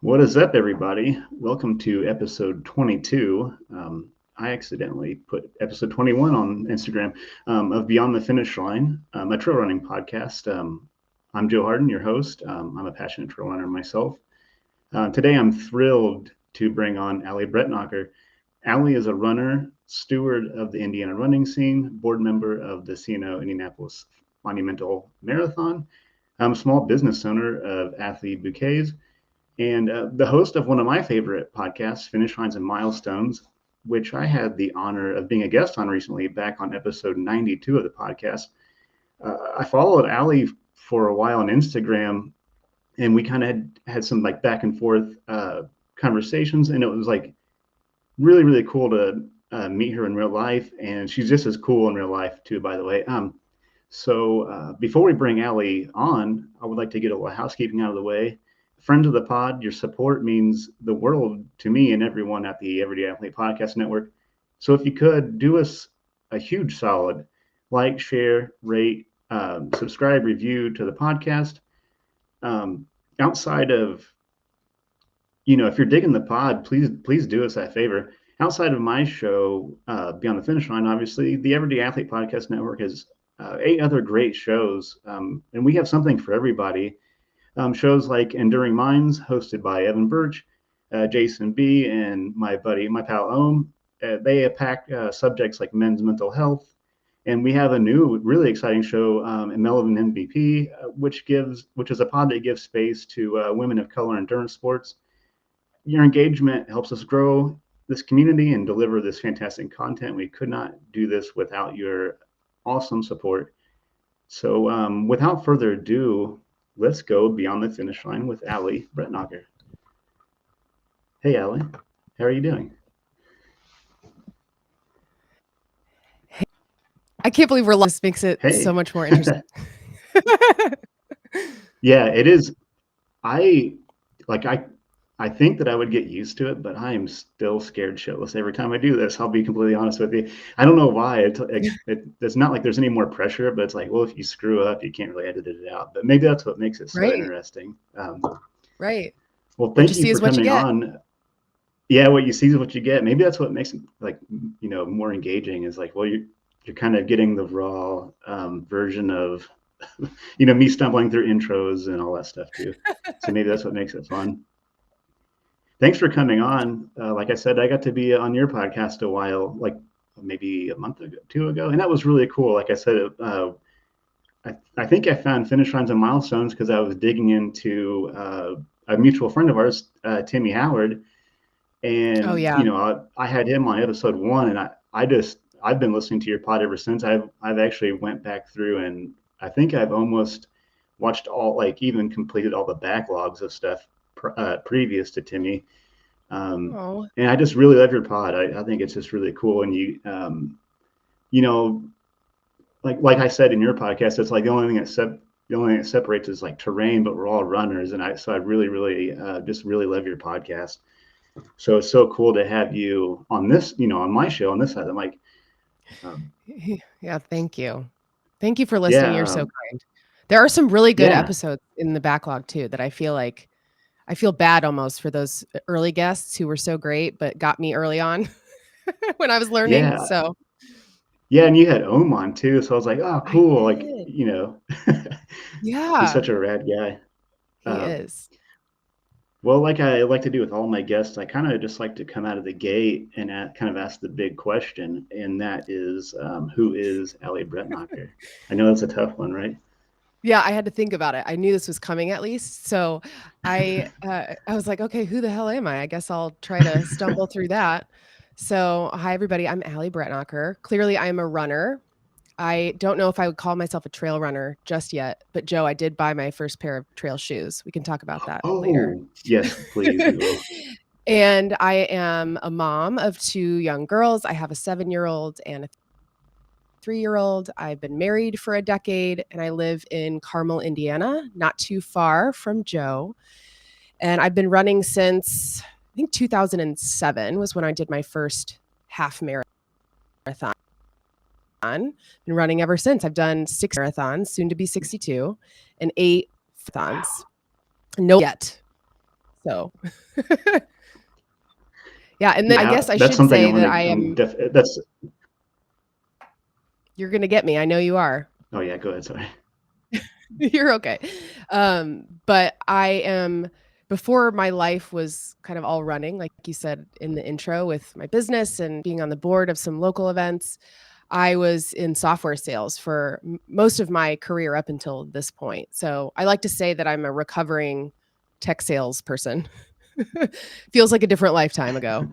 What is up, everybody? Welcome to episode 22. I accidentally put episode 21 on Instagram of Beyond the Finish Line, a trail running podcast. I'm Joe Hardin, your host. I'm a passionate trail runner myself. Today, I'm thrilled to bring on Ally Brettnacher. Ally is a runner, steward of the Indiana running scene, board member of the CNO Indianapolis Monumental Marathon, small business owner of Athlete Bouquets, and the host of one of my favorite podcasts, Finish Lines and Milestones, which I had the honor of being a guest on recently back on episode 92 of the podcast. I followed Ally for a while on Instagram, and we kind of had some like back and forth conversations, and it was like really, really cool to meet her in real life. And she's just as cool in real life too, by the way. So before we bring Ally on, I would like to get a little housekeeping out of the way. Friends of the pod, your support means the world to me and everyone at the Everyday Athlete Podcast Network. So if you could do us a huge solid, like, share, rate, subscribe, review to the podcast. Outside of, if you're digging the pod, please do us that favor. Outside of my show, Beyond the Finish Line, obviously, the Everyday Athlete Podcast Network has 8 other great shows, and we have something for everybody. Shows like Enduring Minds, hosted by Evan Birch, Jason B., and my pal Ohm. They pack subjects like men's mental health. And we have a new, really exciting show, Melvin MVP, which is a pod that gives space to women of color in endurance sports. Your engagement helps us grow this community and deliver this fantastic content. We could not do this without your awesome support. So without further ado, let's go beyond the finish line with Ally Brettnacher. Hey, Ally, how are you doing? I can't believe we're live. This makes it so much more interesting. Yeah, it is. I think that I would get used to it, but I am still scared shitless every time I do this. I'll be completely honest with you. I don't know why. It's not like there's any more pressure, but it's like, well, if you screw up, you can't really edit it out. But maybe that's what makes it so interesting. Right. Well, thank you for coming on. Yeah, what you see is what you get. Maybe that's what makes it more engaging. Is like, well, you're kind of getting the raw version of me stumbling through intros and all that stuff too. So maybe that's what makes it fun. Thanks for coming on. Like I said, I got to be on your podcast a while, like maybe a month ago, 2 ago, and that was really cool. Like I said, I think I found Finish Lines and Milestones because I was digging into a mutual friend of ours, Timmy Howard, and I had him on episode 1, and I've been listening to your pod ever since. I've actually went back through, and I think I've almost watched all, like even completed all the backlogs of stuff previous to Timmy. And I just really love your pod. I think it's just really cool. And like I said in your podcast, it's like the only thing that separates is like terrain, but we're all runners. And I really just really love your podcast. So it's so cool to have you on this, on my show on this side. I'm like, yeah, thank you. Thank you for listening. You're so kind. There are some really good episodes in the backlog too, that I feel bad almost for those early guests who were so great, but got me early on when I was learning. Yeah. So yeah. And you had Ohm on too. So I was like, oh, cool. Like, yeah, he's such a rad guy. He is. Well, like I like to do with all my guests, I kind of just like to come out of the gate and kind of ask the big question, and that is, who is Ally Brettnacher? I know that's a tough one, right? Yeah, I had to think about it. I knew this was coming at least, so I was like, okay, who the hell am I? I guess I'll try to stumble through that. So, hi everybody, I'm Ally Brettnacher. Clearly, I'm a runner. I don't know if I would call myself a trail runner just yet, but Joe, I did buy my first pair of trail shoes. We can talk about that later. Yes, please, we will. And I am a mom of 2 young girls. I have a 7-year-old and a 3-year-old. I've been married for a decade, and I live in Carmel, Indiana, not too far from Joe. And I've been running since, I think 2007 was when I did my first half marathon. Been running ever since. I've done 6 marathons, soon to be 62, and 8 marathons. No yet. So yeah. And then I guess I that's should something say I'm that that's. you're going to get me. I know you are. Oh yeah, go ahead. Sorry. You're okay. But before my life was kind of all running, like you said in the intro, with my business and being on the board of some local events, I was in software sales for most of my career up until this point. So I like to say that I'm a recovering tech sales person. Feels like a different lifetime ago.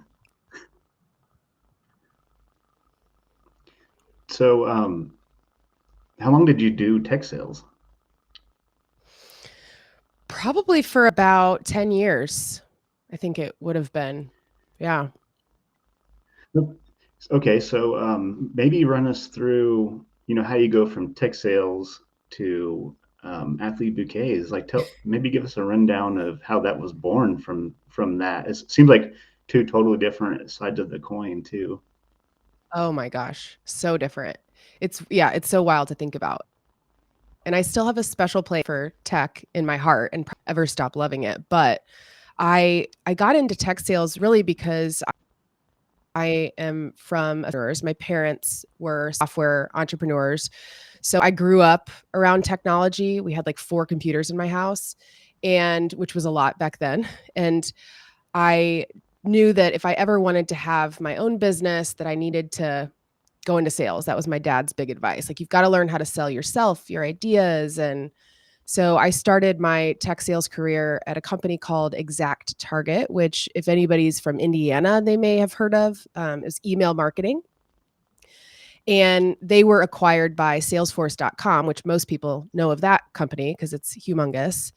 So, how long did you do tech sales? Probably for about 10 years, I think it would have been. Yeah. Okay, so maybe run us through, how you go from tech sales to Athlete Bouquets. Like, maybe give us a rundown of how that was born from that. It seems like two totally different sides of the coin, too. Oh my gosh, so different. It's so wild to think about. And I still have a special place for tech in my heart and ever stop loving it. But I got into tech sales really because I am from entrepreneurs. My parents were software entrepreneurs. So I grew up around technology. We had like 4 computers in my house, and which was a lot back then. And I knew that if I ever wanted to have my own business, that I needed to go into sales. That was my dad's big advice. Like, you've got to learn how to sell yourself, your ideas. And so I started my tech sales career at a company called Exact Target, which, if anybody's from Indiana, they may have heard of. Is email marketing. And they were acquired by Salesforce.com, which most people know of that company because it's humongous.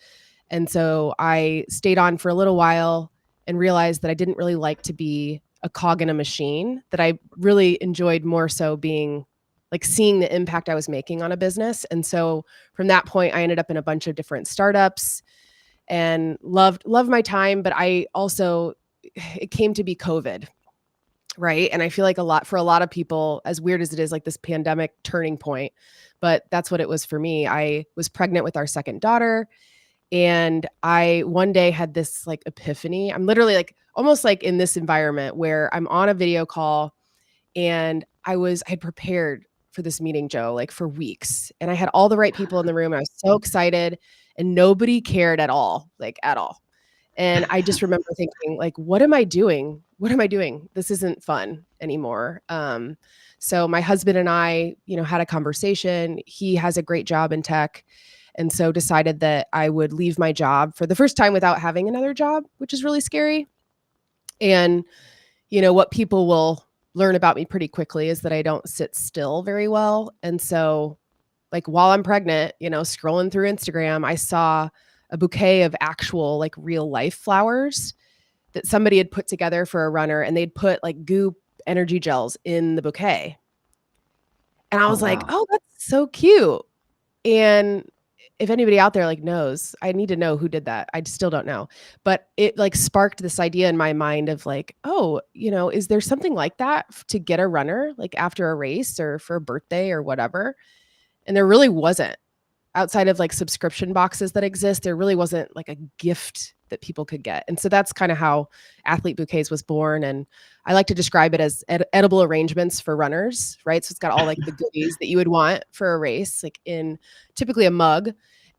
And so I stayed on for a little while and realized that I didn't really like to be a cog in a machine, that I really enjoyed more so being like seeing the impact I was making on a business. And so from that point, I ended up in a bunch of different startups and loved my time. But I also, it came to be COVID, right? And I feel like for a lot of people, as weird as it is, like this pandemic turning point, but that's what it was for me. I was pregnant with our second daughter, and I one day had this like epiphany. I'm literally like almost like in this environment where I'm on a video call, and I had prepared for this meeting, Joe, like for weeks. And I had all the right people in the room. And I was so excited, and nobody cared at all, like at all. And I just remember thinking, like, what am I doing? What am I doing? This isn't fun anymore. So my husband and I, had a conversation. He has a great job in tech, and so decided that I would leave my job for the first time without having another job, which is really scary. And what people will learn about me pretty quickly is that I don't sit still very well. And so, like, while I'm pregnant, scrolling through Instagram, I saw a bouquet of actual like real life flowers that somebody had put together for a runner, and they'd put like goop energy gels in the bouquet. And I Oh was like, wow. "Oh, that's so cute." And if anybody out there like knows, I need to know who did that. I still don't know. But it like sparked this idea in my mind of like, "Oh, is there something like that to get a runner like after a race or for a birthday or whatever?" And there really wasn't. Outside of like subscription boxes that exist, there really wasn't like a gift that people could get. And so that's kind of how Athlete Bouquets was born. And I like to describe it as edible arrangements for runners, right? So it's got all like the goodies that you would want for a race, like in typically a mug.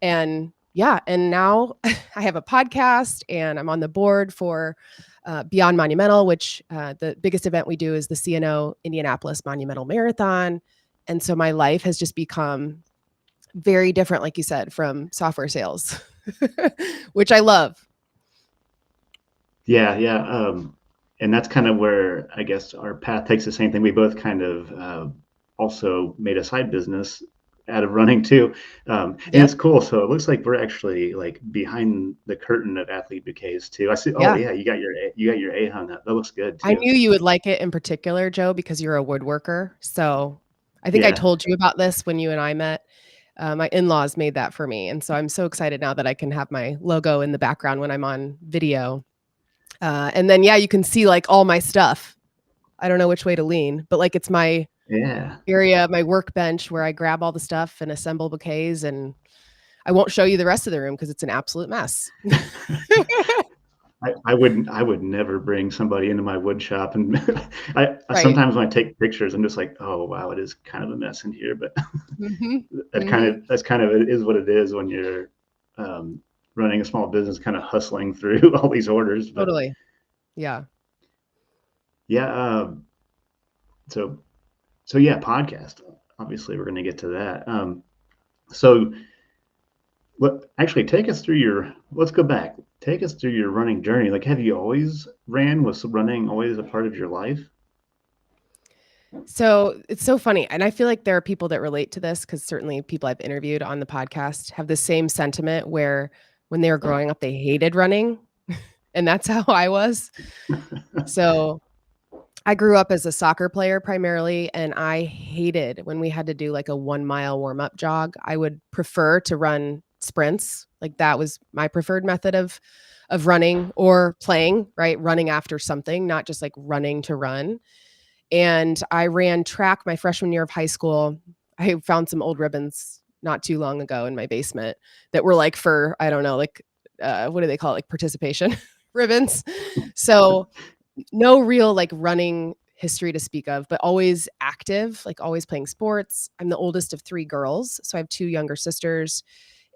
And yeah, and now I have a podcast, and I'm on the board for Beyond Monumental, which the biggest event we do is the CNO Indianapolis Monumental Marathon. And so my life has just become very different, like you said, from software sales, which I love. Yeah, yeah. And that's kind of where I guess our path takes the same thing. We both kind of also made a side business out of running too. And Yep. it's cool. So it looks like we're actually like behind the curtain of Athlete Bouquets too. I see. Oh Yeah. yeah, you got your A hung up. That looks good I too. knew you would like it in particular, Joe, because you're a woodworker. So I think I Yeah, told you about this when you and I met. My in-laws made that for me. And so I'm so excited now that I can have my logo in the background when I'm on video. And then, yeah, you can see like all my stuff. I don't know which way to lean, but like it's my yeah. area, my workbench where I grab all the stuff and assemble bouquets. And I won't show you the rest of the room because it's an absolute mess. I would never bring somebody into my wood shop, and Right. sometimes when I take pictures, I'm just like, oh wow, it is kind of a mess in here, but Mhm. Mhm. that's kind of it is what it is when you're um, running a small business, kind of hustling through all these orders. But Totally. Yeah. yeah, so so yeah, podcast. Obviously, we're going to get to that. So actually, take us through your. Let's go back. Take us through your running journey. Like, have you always ran? Was running always a part of your life? So it's so funny. And I feel like there are people that relate to this because certainly people I've interviewed on the podcast have the same sentiment where when they were growing up, they hated running. And that's how I was. So I grew up as a soccer player primarily, and I hated when we had to do like a 1 mile warm up jog. I would prefer to run sprints. Like that was my preferred method of running or playing, right? Running after something, not just like running to run. And I ran track my freshman year of high school. I found some old ribbons not too long ago in my basement that were like for, I don't know, like what do they call it? Like participation ribbons. So no real like running history to speak of, but always active, like always playing sports. I'm the oldest of three girls, so I have two younger sisters.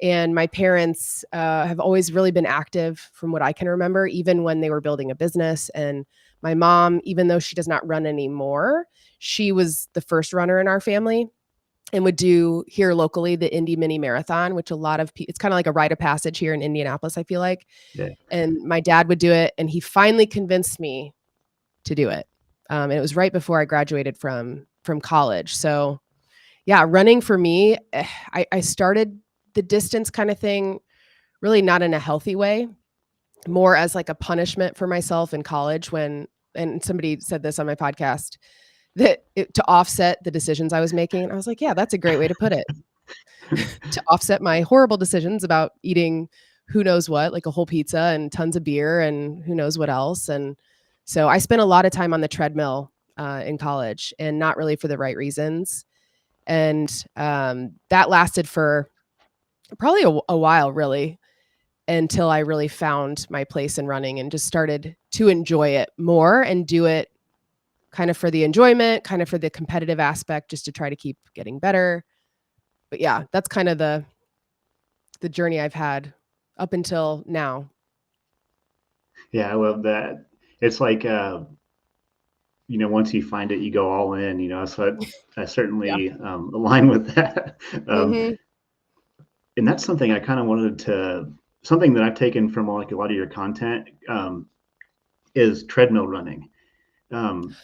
And my parents have always really been active from what I can remember, even when they were building a business. And my mom, even though she does not run anymore, she was the first runner in our family and would do here locally the Indy Mini Marathon, which a lot of people, it's kind of like a rite of passage here in Indianapolis, I feel like. Yeah, And my dad would do it, and he finally convinced me to do it. And it was right before I graduated from college. So yeah, running for me, I started the distance kind of thing really not in a healthy way, more as like a punishment for myself in college when, and somebody said this on my podcast, to offset the decisions I was making. And I was like, yeah, that's a great way to put it. To offset my horrible decisions about eating who knows what, like a whole pizza and tons of beer and who knows what else. And so I spent a lot of time on the treadmill in college and not really for the right reasons. And that lasted for probably a while, really, until I really found my place in running and just started to enjoy it more and do it kind of for the enjoyment, kind of for the competitive aspect, just to try to keep getting better. But yeah, that's kind of the journey I've had up until now. yeah, I love that. It's like once you find it, you go all in. So I Yeah. certainly align with that. um, Mhm. and that's something I kind of wanted to something that I've taken from like a lot of your content is treadmill running. Um,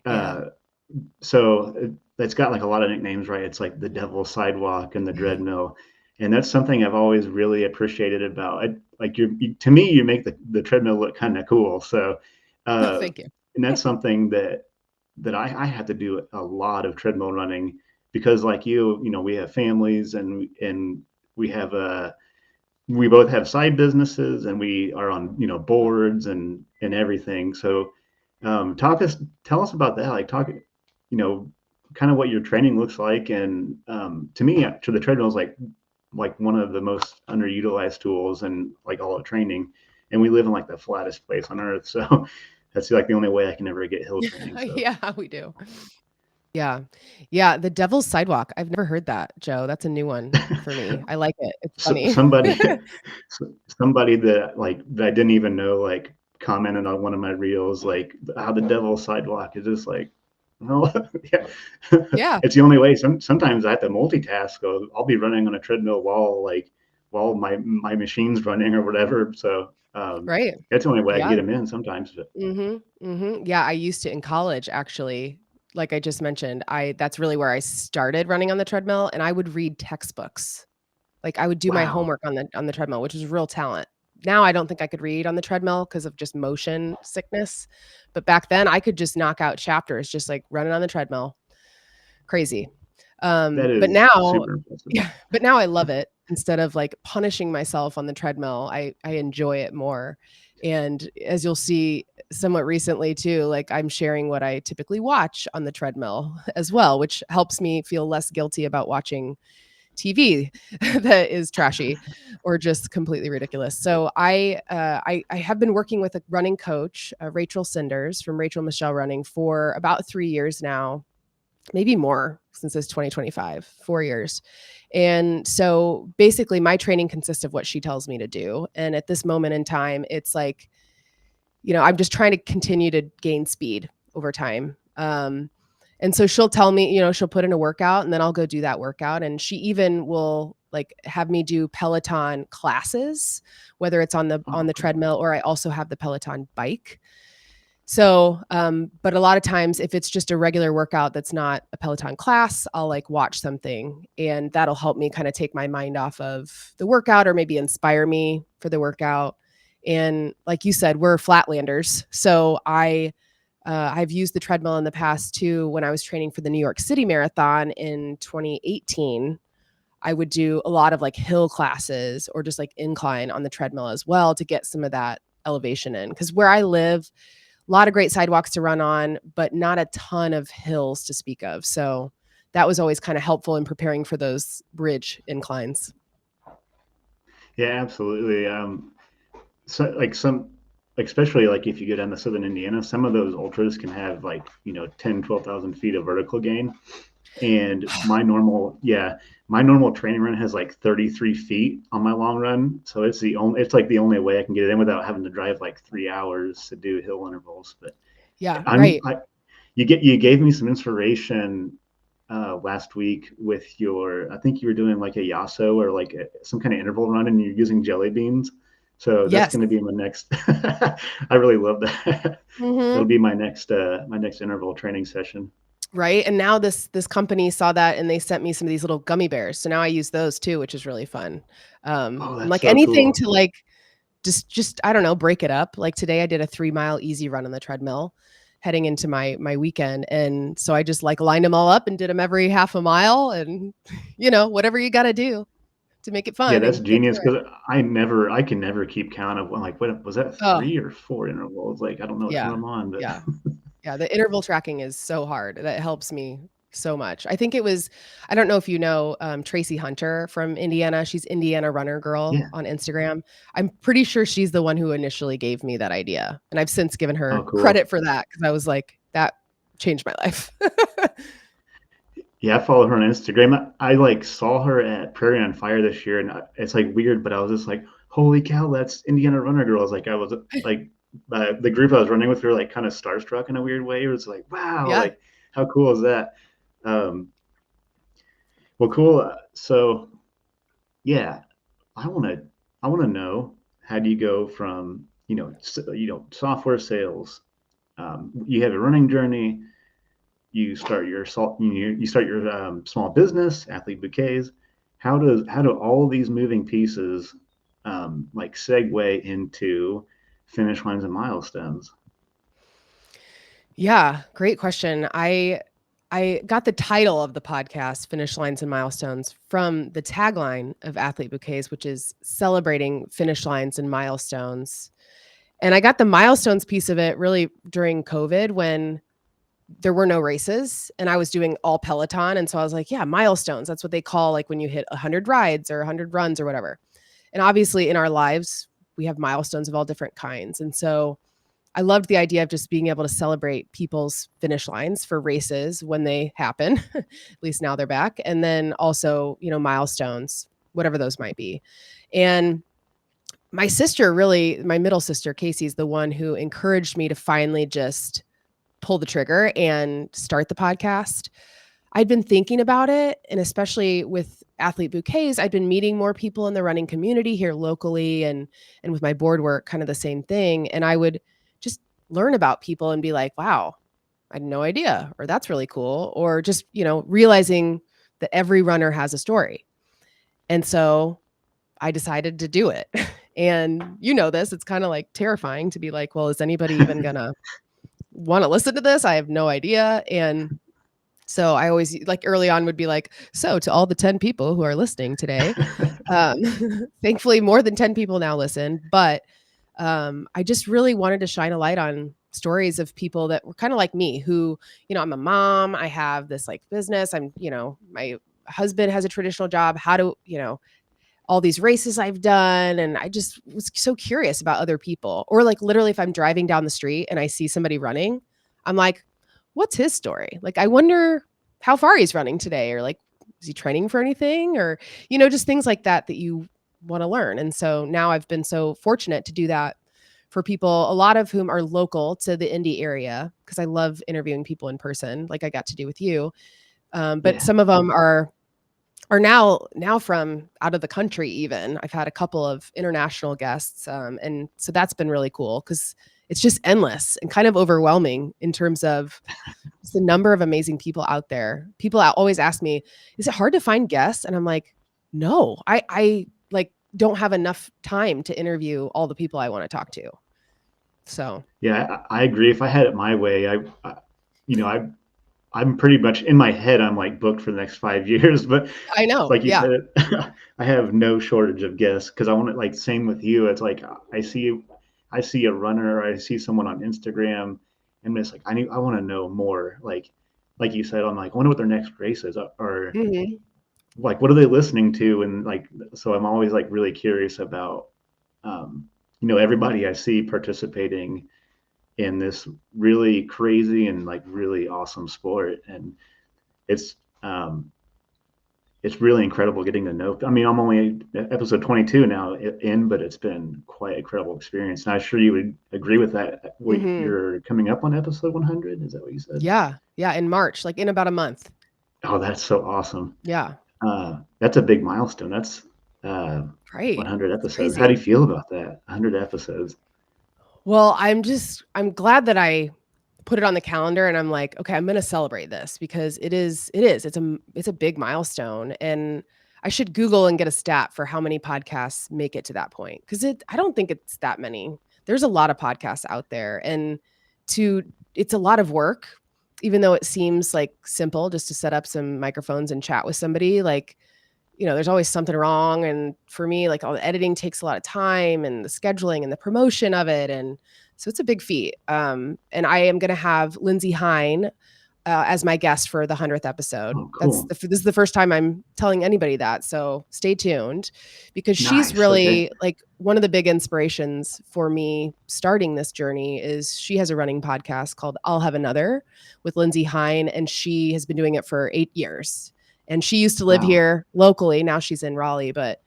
Yeah. uh, so it's got like a lot of nicknames, right? It's like the Devil Sidewalk and the Dreadmill, and that's something I've always really appreciated about. Like to me, you make the treadmill look kind of cool. So, uh, Thank you. and that's something that I have to do a lot of treadmill running because, like we have families and we have we both have side businesses and we are on boards and everything. So talk us tell us about that. Like talk kind of what your training looks like. And to me, to the treadmill is like one of the most underutilized tools and like all the training. And we live in like the flattest place on earth, so that's like the only way I can ever get hill training. So Yeah, we do. Yeah. Yeah, the Devil's Sidewalk. I've never heard that, Joe. That's a new one for me. I like it. It's so, funny. somebody that like that I didn't even know like commented on one of my reels like how the Devil Sidewalk is just like no. Yeah. Yeah, It's the only way. Sometimes I have to multitask. So I'll be running on a treadmill while my machine's running or whatever. So right. that's the only way I can Yeah. get them in sometimes. But Mhm, mhm. Yeah, I used to in college, actually. Like I just mentioned, I that's really where I started running on the treadmill, and I would read textbooks. Like, I would do my wow, homework on the treadmill, which is real talent. Now I don't think I could read on the treadmill because of just motion sickness, but back then, I could just knock out chapters just, like, running on the treadmill. Crazy. that But is now super impressive. yeah, but now I love it. Instead of, like, punishing myself on the treadmill, I enjoy it more, and as you'll see somewhat recently too, like, I'm sharing what I typically watch on the treadmill as well, which helps me feel less guilty about watching TV that is trashy or just completely ridiculous. So I have been working with a running coach, Rachel Cinders from Rachel Michelle Running for about 3 years now, maybe more since it's 2025, 4 years. And so basically my training consists of what she tells me to do. And at this moment in time, it's like, I'm just trying to continue to gain speed over time. And so she'll tell me, she'll put in a workout and then I'll go do that workout. And she even will like have me do Peloton classes, whether it's on Oh, the cool. treadmill, or I also have the Peloton bike. So, but a lot of times if it's just a regular workout that's not a Peloton class, I'll like watch something and that'll help me kind of take my mind off of the workout or maybe inspire me for the workout. And like you said, we're flatlanders. So I've used the treadmill in the past too. When I was training for the New York City Marathon in 2018, I would do a lot of like hill classes or just like incline on the treadmill as well to get some of that elevation in. Because where I live, a lot of great sidewalks to run on, but not a ton of hills to speak of. So that was always kind of helpful in preparing for those bridge inclines. Yeah, absolutely. So like especially like if you go down to southern Indiana, some of those ultras can have like 10, 12,000 feet of vertical gain. And my normal training run has like 33 feet on my long run. So it's like the only way I can get it in without having to drive like 3 hours to do hill intervals. But Yeah, I'm right. I you gave me some inspiration last week with I think you were doing like a yasso or like some kind of interval run and you're using jelly beans. So that's Yes. going to be my next. I really love that. That'll Hmm. be my next interval training session. Right. And now this company saw that and they sent me some of these little gummy bears. So now I use those too, which is really fun. Oh, And that's like so anything cool. to like just I don't know, break it up. Like today I did a 3 mile easy run on the treadmill heading into my weekend. And so I just like lined them all up and did them every half a mile and whatever you got to do to make it Yeah, fun that's and get genius through it. because I can never keep count of like what was that Oh, 3 or 4 intervals? Like I don't know which one yeah. I'm on, but Yeah. Yeah, the interval tracking is so hard. That helps me so much. I think it was I don't know if you know, Tracy Hunter from Indiana. She's Indiana Runner Girl yeah. on Instagram. I'm pretty sure she's the one who initially gave me that idea, and I've since given Oh, her cool. credit for that because I was like, "That changed my life." Yeah, I follow her on Instagram. I like saw her at Prairie on Fire this year, and it's like weird, but I was just like, "Holy cow, that's Indiana Runner Girls!" Like I was like, the group I was running with, we were like kind of starstruck in a weird way. It was like, "Wow, Yeah. like how cool is that?" Um, well, cool. So yeah, I want to I want to know, how do you go from software sales? You have a running journey. You start your small business, Athlete Bouquets. How do all these moving pieces like segue into finish lines and milestones? Yeah, great question. I got the title of the podcast, Finish Lines and Milestones, from the tagline of Athlete Bouquets, which is celebrating finish lines and milestones. And I got the milestones piece of it really during COVID when there were no races and I was doing all Peloton. And so I was like, yeah, milestones. That's what they call like when you hit 100 rides or 100 runs or whatever. And obviously in our lives, we have milestones of all different kinds. And so I loved the idea of just being able to celebrate people's finish lines for races when they happen. At least now they're back. And then also, milestones, whatever those might be. And my sister really, my middle sister, Casey's the one who encouraged me to finally just pull the trigger and start the podcast. I'd been thinking about it, and especially with Athlete Bouquets, I'd been meeting more people in the running community here locally and with my board work, kind of the same thing. And I would just learn about people and be like, wow, I had no idea, or that's really cool. Or just, realizing that every runner has a story. And so I decided to do it. And this, it's kind of like terrifying to be like, well, is anybody even gonna want to listen to this? I have no idea. And so I always like early on would be like, so to all the 10 people who are listening today, um, thankfully more than 10 people now listen, but I just really wanted to shine a light on stories of people that were kind of like me who, I'm a mom, I have this like business, I'm, my husband has a traditional job. How do, all these races I've done. And I just was so curious about other people. Or like literally, if I'm driving down the street and I see somebody running, I'm like, what's his story? Like, I wonder how far he's running today, or like, is he training for anything? Or, just things like that that you want to learn. And so now I've been so fortunate to do that for people, a lot of whom are local to the Indy area, because I love interviewing people in person, like I got to do with you. But Yeah. some of them are now from out of the country even. I've had a couple of international guests, and so that's been really cool because it's just endless and kind of overwhelming in terms of the number of amazing people out there. People always ask me, "Is it hard to find guests?" And I'm like, "No, I like don't have enough time to interview all the people I want to talk to." So, Yeah, I agree. If I had it my way, you know, I'm pretty much in my head. I'm like booked for the next 5 years, but I know, like you yeah. said, I have no shortage of guests because I want to like same with you. It's like I see a runner, or I see someone on Instagram, and it's like I want to know more. Like you said, I'm like I wonder what their next race is, or Mhm. like what are they listening to, and like so I'm always like really curious about everybody I see participating in this really crazy and like really awesome sport, and it's um it's really incredible getting to know. I mean, I'm only episode 22 now in, but it's been quite a incredible experience. And I'm sure you would agree with that. Wait, Mhm. you're coming up on episode 100? Is that what you said? Yeah. Yeah, in March, like in about a month. Oh, that's so awesome. Yeah. That's a big milestone. That's uh, Right. 100 It's episodes. How do crazy. you feel about that? 100 episodes. Well, I'm glad that I put it on the calendar and I'm like, okay, I'm going to celebrate this because it's a big milestone, and I should Google and get a stat for how many podcasts make it to that point, cuz I don't think it's that many. There's a lot of podcasts out there, and to it's a lot of work, even though it seems like simple just to set up some microphones and chat with somebody. Like, there's always something wrong. And for me, like all the editing takes a lot of time, and the scheduling and the promotion of it. And so it's a big feat. And I am going to have Lindsay Hine as my guest for the 100th episode. Oh, cool. This is the first time I'm telling anybody that. So stay tuned, because she's Nice. Okay. really like one of the big inspirations for me starting this journey. Is she has a running podcast called I'll Have Another with Lindsay Hine, and she has been doing it for 8 years. And she used to live Wow. here locally. Now she's in Raleigh, but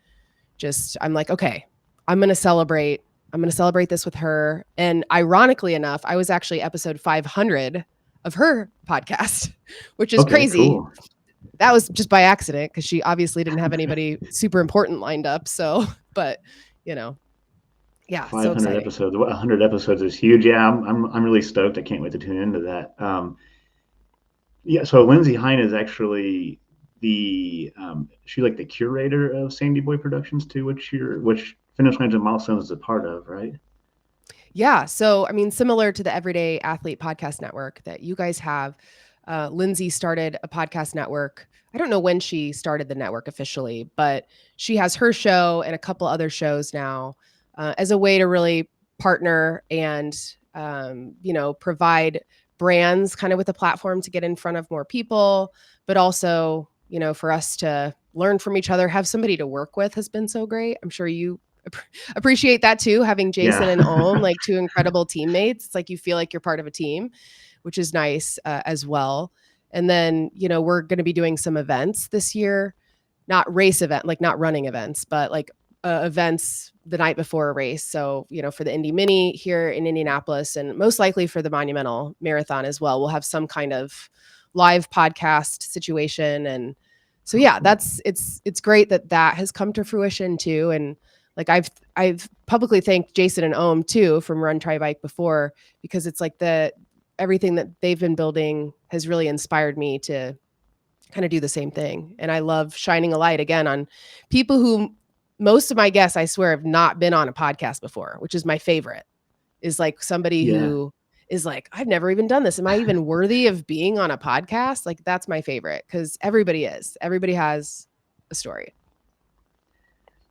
I'm like, okay, I'm going to celebrate. I'm going to celebrate this with her. And ironically enough, I was actually episode 500 of her podcast, which is Okay, crazy. cool. That was just by accident because she obviously didn't have anybody super important lined up. So, but you know, yeah, so 500 exciting. episodes. 100 episodes is huge. Yeah, I'm really stoked. I can't wait to tune into that. Yeah, so Lindsay Hine is actually she's like the curator of Sandy Boy Productions too, which Finish Lines and Milestones is a part of, right? Yeah. So, I mean, similar to the Everyday Athlete Podcast Network that you guys have, Lindsay started a podcast network. I don't know when she started the network officially, but she has her show and a couple other shows now as a way to really partner and, provide brands kind of with a platform to get in front of more people, but also, for us to learn from each other, have somebody to work with has been so great. I'm sure you appreciate that too, having Jason Yeah. and Ohm, like two incredible teammates. It's like you feel like you're part of a team, which is nice as well. And then, we're going to be doing some events this year, not race event, like not running events, but like events the night before a race. So, for the Indy Mini here in Indianapolis, and most likely for the Monumental Marathon as well, we'll have some kind of live podcast situation. And so, Oh, yeah, cool. it's great that has come to fruition too. And like I've publicly thanked Jason and Ohm too from Run Try Bike before, because it's like everything that they've been building has really inspired me to kind of do the same thing. And I love shining a light again on people who, most of my guests, I swear, have not been on a podcast before, which is my favorite. Is like somebody Yeah. who is like, I've never even done this. Am I even worthy of being on a podcast? Like, that's my favorite, because everybody is. Everybody has a story.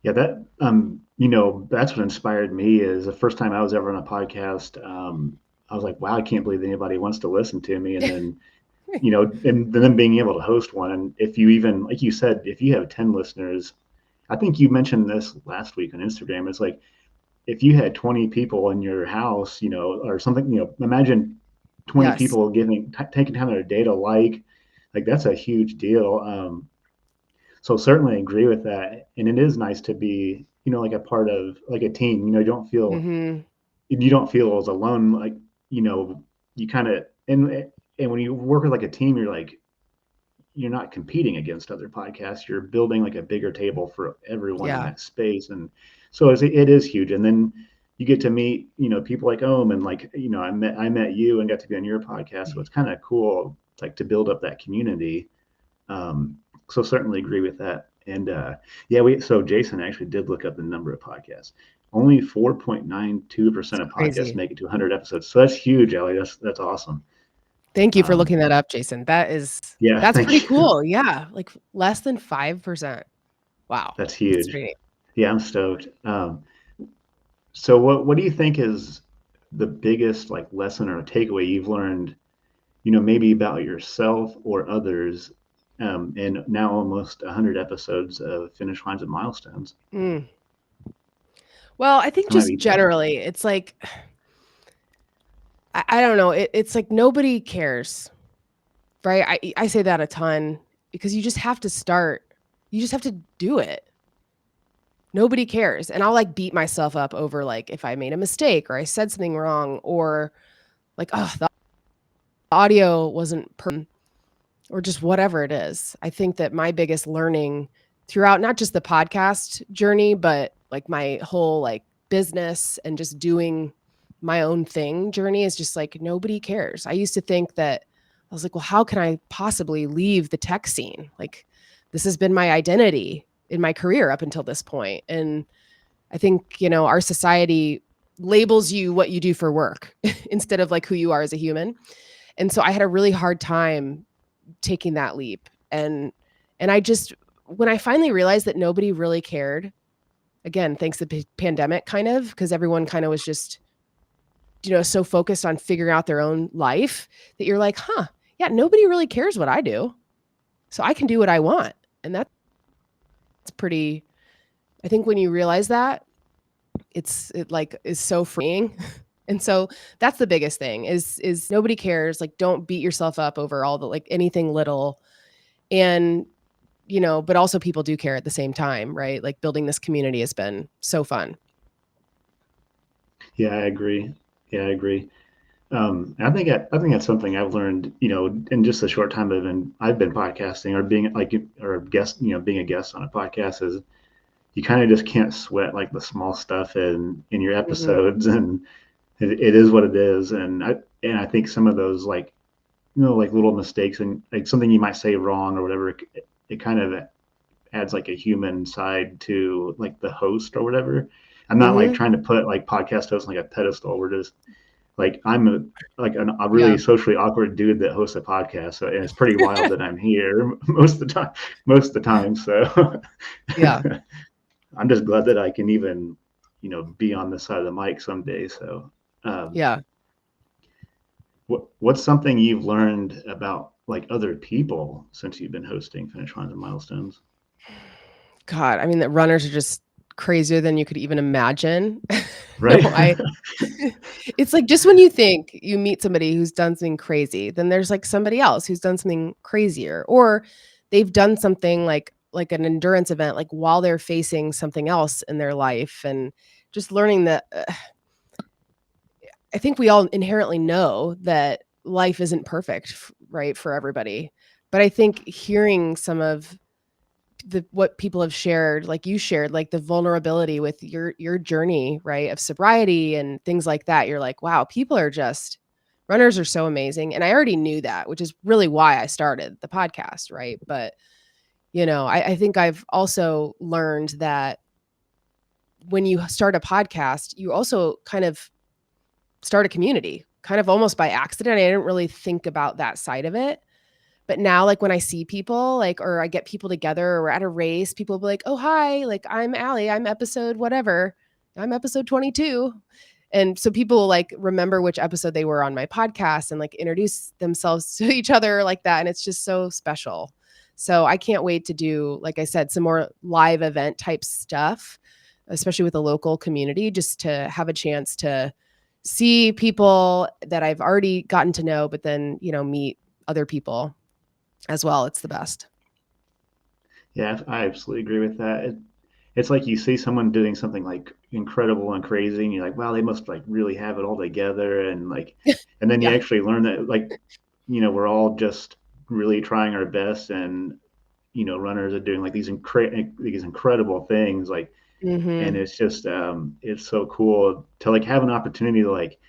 Yeah, that's what inspired me is the first time I was ever on a podcast. I was like, wow, I can't believe anybody wants to listen to me. And then and then being able to host one. And if you even, like you said, if you have 10 listeners, I think you mentioned this last week on Instagram. It's like if you had 20 people in your house, or something, imagine 20 Yes. people taking time out of their day to like that's a huge deal. So certainly agree with that. And it is nice to be, like a part of like a team, Mm-hmm. you don't feel as alone. Like, you know, you kind of, and when you work with like a team, you're not competing against other podcasts. You're building like a bigger table for everyone in Yeah. that space. And so it is huge. And then you get to meet, people like Ohm and like, I met you and got to be on your podcast. So it's kind of cool, like to build up that community. So certainly agree with that. And yeah, so Jason actually did look up the number of podcasts. Only 4.92% of podcasts Crazy. make it to 100 episodes. So that's huge, Ellie. That's awesome. Thank you for Um, looking that up, Jason. yeah, That's thank pretty you. cool. Yeah, like less than 5%. Wow. That's That's huge. pretty neat. Yeah, I'm stoked. So what do you think is the biggest like lesson or takeaway you've learned, maybe about yourself or others, and now almost 100 episodes of Finish Lines and Milestones? Mm. Well, I think Or just maybe, generally, it's like I don't know. It's like nobody cares, right? I say that a ton because you just have to start. You just have to do it. Nobody cares, and I'll like beat myself up over like if I made a mistake or I said something wrong or like oh the audio wasn't or just whatever it is. I think that my biggest learning throughout not just the podcast journey, but like my whole like business and just doing my own thing journey is just like nobody cares. I used to think that I was like, well, how can I possibly leave the tech scene? Like this has been my identity in my career up until this point. And I think, our society labels you what you do for work instead of like who you are as a human. And so I had a really hard time taking that leap. And I just when I finally realized that nobody really cared, again, thanks to the pandemic kind of, because everyone kind of was just, so focused on figuring out their own life that you're like, huh, yeah, nobody really cares what I do. So I can do what I want. And that's pretty I think when you realize that, it like is so freeing. And so that's the biggest thing is nobody cares. Like don't beat yourself up over all the like anything little. And but also people do care at the same time, right? Like building this community has been so fun. yeah, I agree. Yeah, I agree. I think that's something I've learned, in just a short time I've been podcasting or being like or a guest, being a guest on a podcast is you kind of just can't sweat like the small stuff in your Mhm. episodes, and it is what it is. And I think some of those like like little mistakes and like something you might say wrong or whatever, it kind of adds like a human side to like the host or whatever. I'm not like Mhm. trying to put like podcast hosts on like a pedestal. We're just like a really Yeah. socially awkward dude that hosts a podcast. So and it's pretty wild that I'm here most of the time. Most of the time, so Yeah. I'm just glad that I can even be on this side of the mic someday. So, um, Yeah. what's something you've learned about like other people since you've been hosting Finish Lines and Milestones? God, I mean, the runners are just crazier than you could even imagine. Right? No, I it's like just when you think you meet somebody who's done something crazy, then there's like somebody else who's done something crazier or they've done something like an endurance event like while they're facing something else in their life and just learning that I think we all inherently know that life isn't perfect, right, for everybody. But I think hearing some of what people have shared, like you shared, like the vulnerability with your journey, right, of sobriety and things like that, you're like, wow, people are just runners are so amazing. And I already knew that, which is really why I started the podcast, right? But I think I've also learned that when you start a podcast, you also kind of start a community kind of almost by accident. I didn't really think about that side of it. But now, like when I see people, like, or I get people together or we're at a race, people will be like, oh, hi, like I'm Allie, I'm episode whatever, I'm episode 22. And so people will like remember which episode they were on my podcast and like introduce themselves to each other like that. And it's just so special. So I can't wait to do, like I said, some more live event type stuff, especially with the local community, just to have a chance to see people that I've already gotten to know, but then, meet other people as well. It's the best. Yeah, I absolutely agree with that. It's like you see someone doing something like incredible and crazy, and you're like, wow, they must like really have it all together, and like, and then you Yeah. actually learn that like, we're all just really trying our best, and runners are doing like these incredible things, like, and Hmm. it's just it's so cool to like have an opportunity to like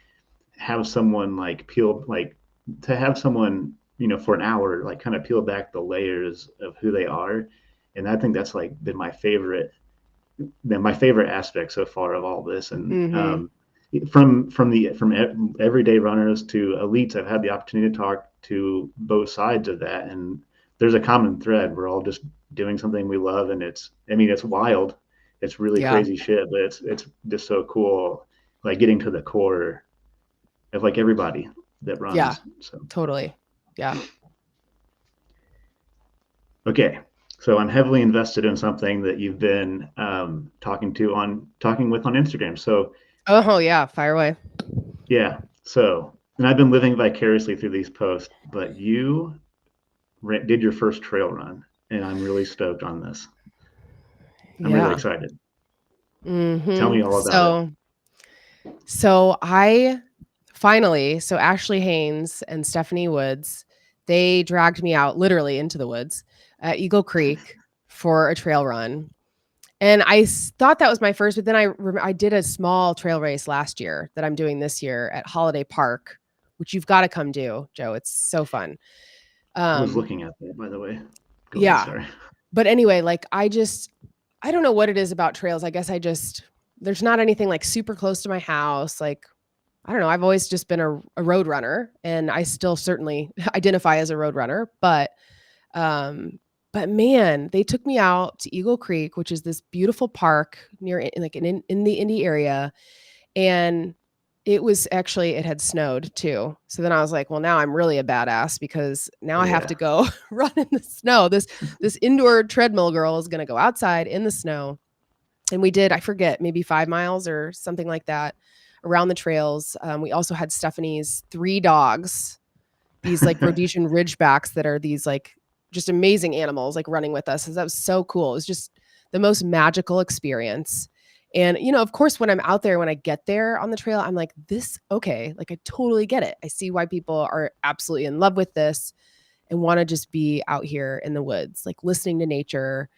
have someone like peel like to have someone for an hour like kind of peel back the layers of who they are, and I think that's like been my favorite aspect so far of all this. And Hmm. from everyday runners to elites, I've had the opportunity to talk to both sides of that, and there's a common thread. We're all just doing something we love, and it's wild, it's really Yeah. crazy shit, but it's just so cool, like getting to the core of like everybody that Yeah. runs. So Totally. Yeah. okay, so I'm heavily invested in something that you've been talking with on Instagram. So Oh, yeah. Fire away. yeah. So, and I've been living vicariously through these posts, but you did your first trail run, and I'm really stoked on this. I'm really Yeah. excited. Tell Hmm. me all about it. So so Ashley Haynes and Stephanie Woods, they dragged me out literally into the woods at Eagle Creek for a trail run. And thought that was my first, but then I did a small trail race last year that I'm doing this year at Holiday Park, which you've got to come do, Joe. It's so fun. I was Um, looking at that, by the way. Go ahead. yeah. Sorry. But anyway, like I don't know what it is about trails. I guess there's not anything like super close to my house. Like, I don't know. I've always just been a road runner, and I still certainly identify as a road runner. Um, but man, they took me out to Eagle Creek, which is this beautiful park near like in the Indy area. And it had snowed too. So then I was like, well, now I'm really a badass because now Oh I have yeah. to go run in the snow. This indoor treadmill girl is going to go outside in the snow. And we did, I forget, maybe 5 miles or something like that around the trails. We also had Stephanie's 3 dogs, these like Rhodesian Ridgebacks that are these like just amazing animals like running with us. That was so cool. It was just the most magical experience. And, of course, when I'm out there, when I get there on the trail, I'm like, okay, like I totally get it. I see why people are absolutely in love with this and want to just be out here in the woods, like listening to nature.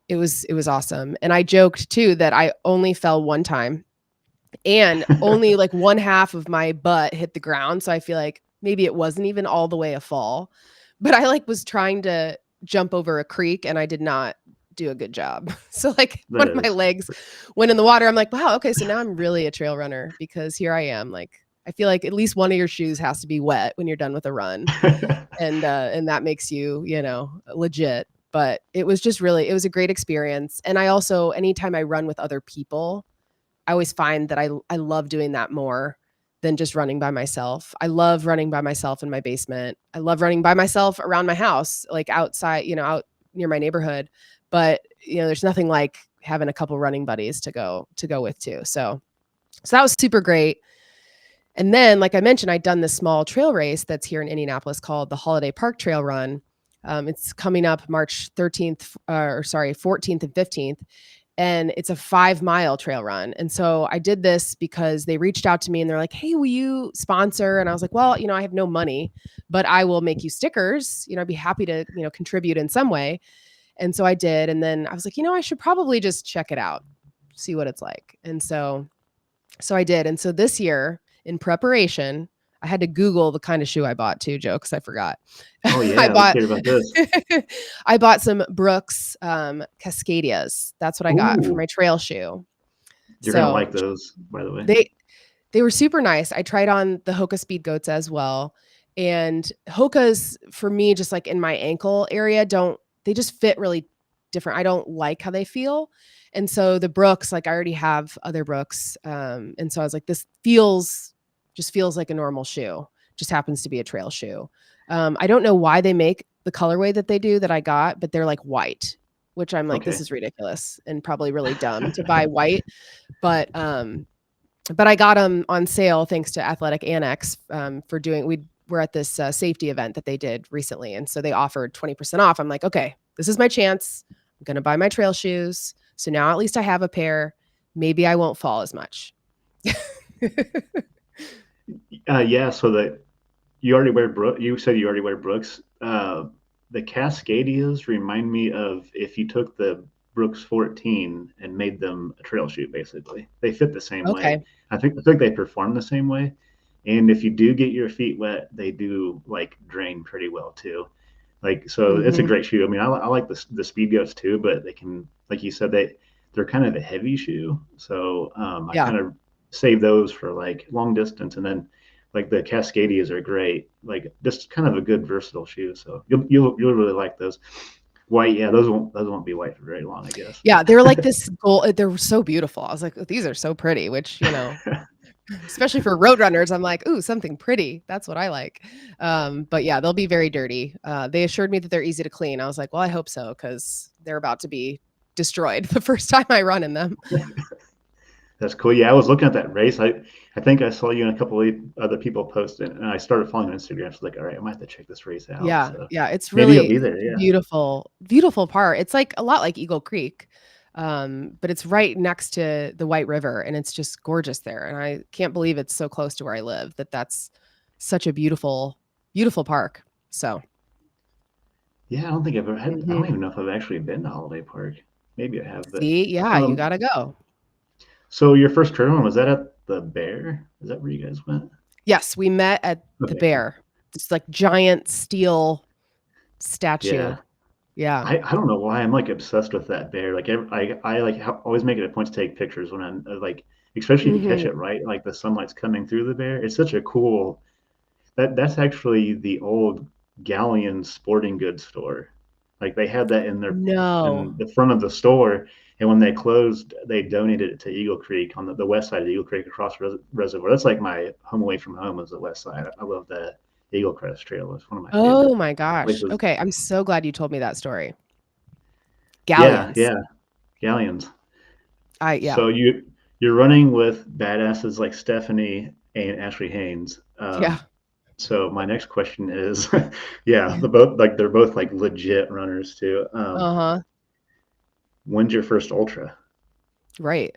It was awesome. And I joked too that I only fell one time and only like one half of my butt hit the ground. So I feel like maybe it wasn't even all the way a fall, but I like was trying to jump over a creek and I did not do a good job. So like That one of my is. legs went in the water. I'm like, wow, okay, so now I'm really a trail runner because here I am. Like I feel like at least one of your shoes has to be wet when you're done with a run. And that makes you, legit. But it was a great experience. And I also anytime I run with other people, I always find that I love doing that more than just running by myself. I love running by myself in my basement. I love running by myself around my house, like outside, out near my neighborhood. But there's nothing like having a couple running buddies to go with too. So that was super great. And then, like I mentioned, I'd done this small trail race that's here in Indianapolis called the Holiday Park Trail Run. It's coming up March 13th, or sorry, 14th and 15th, and it's a 5 mile trail run. And so I did this because they reached out to me and they're like, hey, will you sponsor? And I was like, well, I have no money, but I will make you stickers. I'd be happy to, contribute in some way. And so I did. And then I was like, I should probably just check it out, see what it's like. And so I did. And so this year in preparation, I had to Google the kind of shoe I bought too, Joe, because I forgot. Oh I yeah. Let's bought hear about this. I bought some Brooks Cascadias. That's what I got for Ooh, my trail shoe. you're gonna So like those, by the way. they they were super nice. I tried on the Hoka Speed Goats as well. And Hoka's for me, just like in my ankle area, don't they just fit really different. I don't like how they feel. And so the Brooks, like I already have other Brooks. And so I was like, this just feels like a normal shoe. Just happens to be a trail shoe. I don't know why they make the colorway that they do that I got, but they're like white, which I'm like, this Okay. is ridiculous and probably really dumb to buy white. But I got them on sale thanks to Athletic Annex for doing. We're at this safety event that they did recently, and so they offered 20% off. I'm like, okay, this is my chance. I'm gonna buy my trail shoes. So now at least I have a pair. Maybe I won't fall as much. Yeah. So that you already wear Brooks. You said you already wear Brooks. The Cascadias remind me of if you took the Brooks 14 and made them a trail shoe. Basically, they fit the same way. Okay. I think they perform the same way. And if you do get your feet wet, they do like drain pretty well too. Like so, it's a Hmm. great shoe. I mean, I like the Speed Goats too, but they can, like you said, they're kind of a heavy shoe. So I Yeah. kind of save those for like long distance, and then like the Cascadias are great. Like just kind of a good versatile shoe. So you'll really like those. White, yeah, those won't be white for very long, I guess. Yeah. They're like this gold. They're so beautiful. I was like, these are so pretty, which, especially for road runners, I'm like, ooh, something pretty. That's what I like. But yeah, they'll be very dirty. They assured me that they're easy to clean. I was like, well, I hope so, because they're about to be destroyed the first time I run in them. That's cool. Yeah, I was looking at that race. I think I saw you and a couple of other people posting, and I started following on Instagram. So I was like, all right, I might have to check this race out. Yeah, So yeah, it's maybe you'll really be there. a Yeah. beautiful, beautiful part. It's like a lot like Eagle Creek, but it's right next to the White River, and it's just gorgeous there. And I can't believe it's so close to where I live. That's such a beautiful, beautiful park. So, Yeah, I don't think I've ever had. I don't mhm. even know if I've actually been to Holiday Park. Maybe I have, but See, yeah, you um. gotta go. So your first trail run was that at the Bear? Is that where you guys went? Yes, we met at the Okay, cool. Bear. It's like giant steel statue. Yeah, Yeah. I don't know why I'm like obsessed with that bear. Like I like always make it a point to take pictures when I'm like, especially if you catch Mhm. it right, like the sunlight's coming through the bear. It's such a cool. That's actually the old Galleon sporting goods store. Like they had that in No. the front of the store, and when they closed, they donated it to Eagle Creek on the west side of Eagle Creek across Reservoir. That's like my home away from home is the west side. I love the Eagle Crest Trail. It's one of my favorite Oh my gosh. places. Okay, I'm so glad you told me that story. Yeah, Galleons. yeah, Galleons. Yeah. So you're running with badasses like Stephanie and Ashley Haynes. Yeah. So my next question is, yeah, they're both like legit runners too. Uh-huh. When's your first ultra? Right.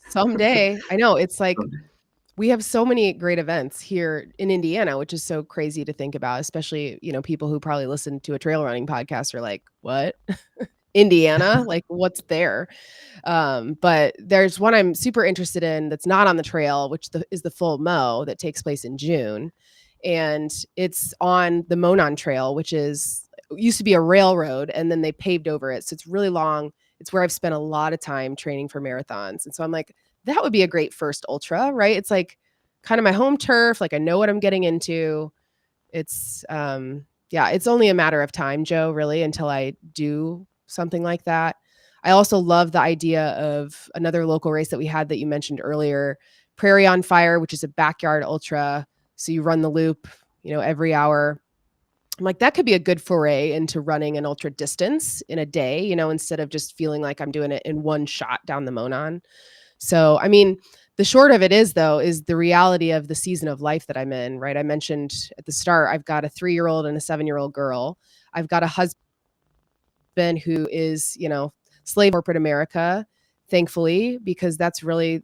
Someday. I know, it's like we have so many great events here in Indiana, which is so crazy to think about, especially, people who probably listen to a trail running podcast are like, "What? Indiana? Like, what's there?" But there's one I'm super interested in that's not on the trail, which is the full Mo that takes place in June. And it's on the Monon Trail, which used to be a railroad, and then they paved over it. So it's really long. It's where I've spent a lot of time training for marathons. And so I'm like, that would be a great first ultra, right? It's like kind of my home turf. Like I know what I'm getting into. Yeah, it's only a matter of time, Joe, really, until I do something like that. I also love the idea of another local race that we had that you mentioned earlier, Prairie on Fire, which is a backyard ultra. So you run the loop, every hour. I'm like, that could be a good foray into running an ultra distance in a day, instead of just feeling like I'm doing it in one shot down the Monon. So, I mean, the short of it is, though, is the reality of the season of life that I'm in, right? I mentioned at the start, I've got a 3-year-old and a 7-year-old girl. I've got a husband who is, slave corporate America, thankfully, because that's really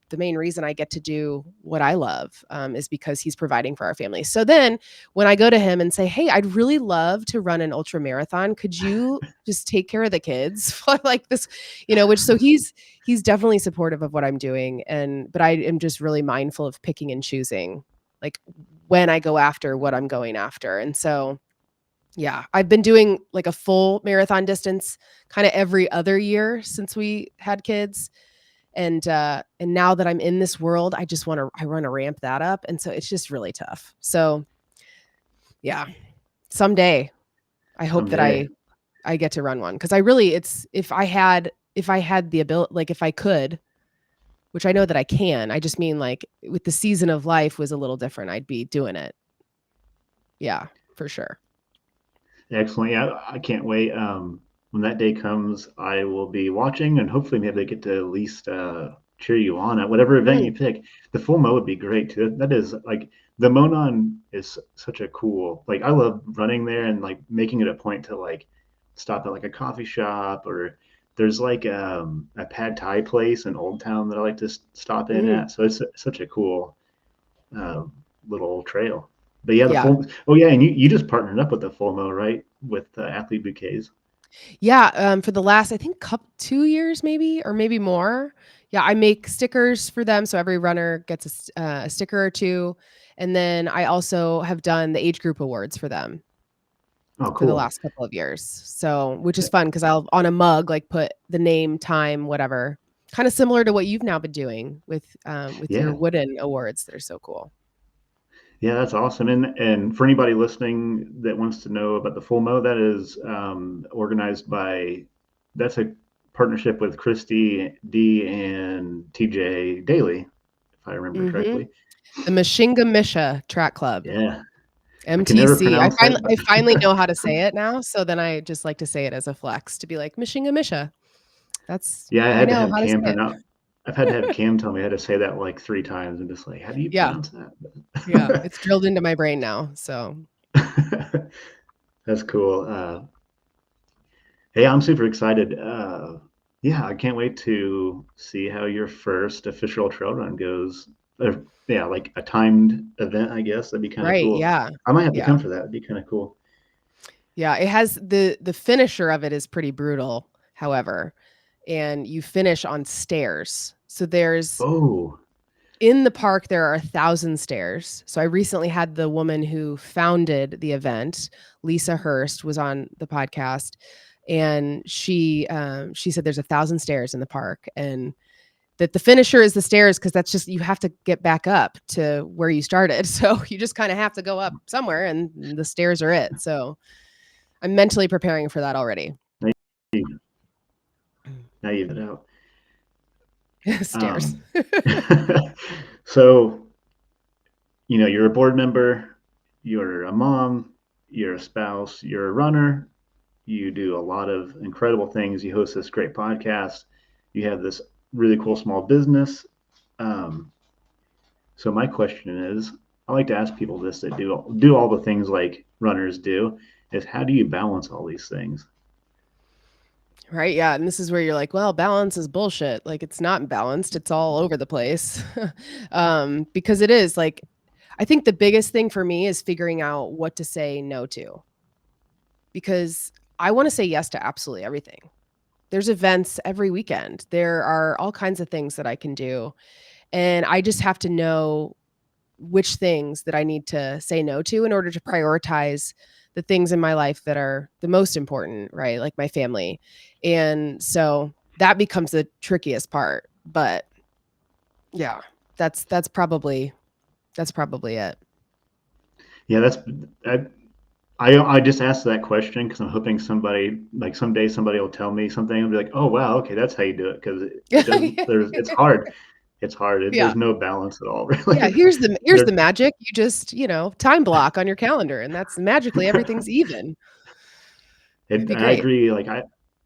the main reason I get to do what I love, is because he's providing for our family. So then when I go to him and say, hey, I'd really love to run an ultra marathon. Could you just take care of the kids? Like this, so he's definitely supportive of what I'm doing. But I am just really mindful of picking and choosing like when I go after what I'm going after. And so, yeah, I've been doing like a full marathon distance kind of every other year since we had kids, and now that I'm in this world, I want to ramp that up, and so it's just really tough. So, yeah, someday I hope that Someday. I get to run one, because I really, it's if I had the ability, like if I could, which I know that I can. I just mean like with the season of life was a little different. I'd be doing it. Yeah, for sure. Excellent. Yeah, I can't wait. When that day comes, I will be watching, and hopefully maybe I get to at least cheer you on at whatever event you Mm, pick. The full mo would be great too. That is like the Monon is such a cool. Like I love running there and like making it a point to like stop at like a coffee shop, or there's like a pad thai place in Old Town that I like to stop in mm, at. So it's such a cool um, little trail. But yeah, the yeah. full. Oh yeah, and you just partnered up with the full mo, right? With Athlete Bouquets. Yeah, for the last, I think, 2 years maybe, or maybe more. Yeah, I make stickers for them, so every runner gets a sticker or two, and then I also have done the age group awards for them Oh, for the cool. last couple of years. So, which is fun because I'll on a mug like put the name, time, whatever. Kind of similar to what you've now been doing with your Yeah, wooden awards. They're so cool. yeah, that's awesome. And for anybody listening that wants to know about the full mo, that is organized by. That's a partnership with Christy D and TJ Daly, if I remember Mhm. correctly. The Mashinga Misha Track Club. Yeah, I can never MTC. pronounce that, I but finally know how to say it now, so then I just like to say it as a flex to be like, "Mishinga Misha." That's yeah, I I had to know have how to Cam say it. pronounce. I've had to have Cam tell me how to say that like 3 times, and just like, how do you Yeah, pronounce yeah, that? it's drilled into my brain now, so That's cool. Hey, I'm super excited. Yeah, I can't wait to see how your first official trail run goes. Yeah, like a timed event, I guess. That'd be kind of right, cool. yeah, I might have to yeah. come for that. It'd be kind of cool. Yeah, it has the finisher of it is pretty brutal, however, and you finish on stairs. So there's Oh, in the park, there are 1,000 stairs. So I recently had the woman who founded the event, Lisa Hurst, was on the podcast, and she said there's 1,000 stairs in the park, and that the finisher is the stairs because that's just you have to get back up to where you started. So you just kind of have to go up somewhere, and the stairs are it. So I'm mentally preparing for that already. now you, now you've it out. Stairs. Um, so, you're a board member, you're a mom, you're a spouse, you're a runner, you do a lot of incredible things. You host this great podcast. You have this really cool small business. Um, so my question is, I like to ask people this that do all the things like runners do, is how do you balance all these things? Right, yeah, and this is where you're like, "Well, balance is bullshit." Like, it's not balanced, it's all over the place. Because it is, like I think the biggest thing for me is figuring out what to say no to, because I wanna say yes to absolutely everything. There's events every weekend, there are all kinds of things that I can do, and I just have to know which things that I need to say no to in order to prioritize the things in my life that are the most important, right? Like my family. And so that becomes the trickiest part. But yeah, that's probably it. Yeah, I, I just asked that question because I'm hoping somebody like someday somebody will tell me something and be like, oh wow, okay, that's how you do it because it doesn't. It's hard. It's hard. Yeah. There's no balance at all, Yeah, really. here's the there, magic. You just, time block on your calendar and that's magically everything's even. It'd be I great. agree. Like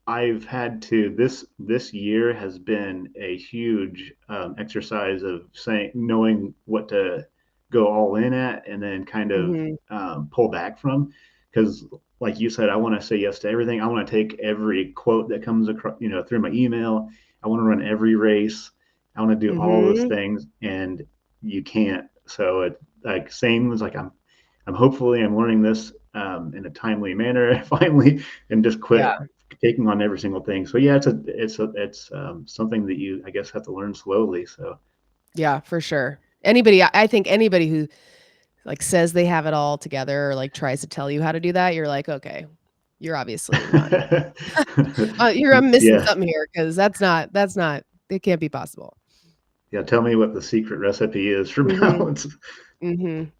I've had to this year has been a huge exercise of saying knowing what to go all in at and then kind of Mhm. pull back from because like you said, I want to say yes to everything. I want to take every quote that comes across through my email. I want to run every race. I want to do all those Mhm. things and you can't. So it like same as like I'm learning this in a timely manner finally and just quit Yeah. taking on every single thing. So yeah, it's something that you I guess have to learn slowly. So Yeah, for sure. I think anybody who like says they have it all together or like tries to tell you how to do that, you're like, okay, you're obviously not. I'm missing yeah, something here because that's not it can't be possible. yeah. Tell me what the secret recipe is for Mhm. balance. Mhm.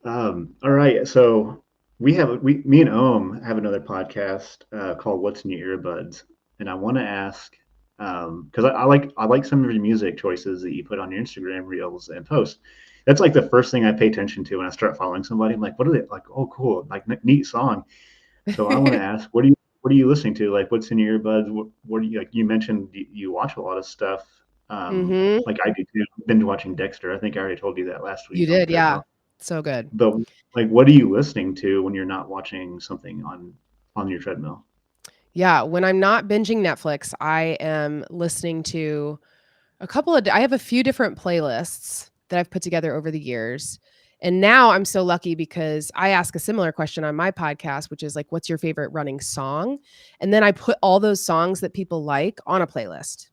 All right, so. me and Ohm have another podcast called "What's in Your Earbuds," and I want to ask because I like some of your music choices that you put on your Instagram reels and posts. That's like the first thing I pay attention to when I start following somebody. I'm like, what are they like? Oh, cool, like neat song. So I want to ask, what are you listening to? Like, what's in your earbuds? What do you like? You mentioned you watch a lot of stuff. Mhm. Like I do too. I've been watching Dexter. I think I already told you that last You week on the did, yeah. treadmill. So good. But like, what are you listening to when you're not watching something on your treadmill? Yeah, when I'm not binging Netflix, I am listening to I have a few different playlists that I've put together over the years. And now I'm so lucky because I ask a similar question on my podcast, which is like, what's your favorite running song? And then I put all those songs that people like on a playlist.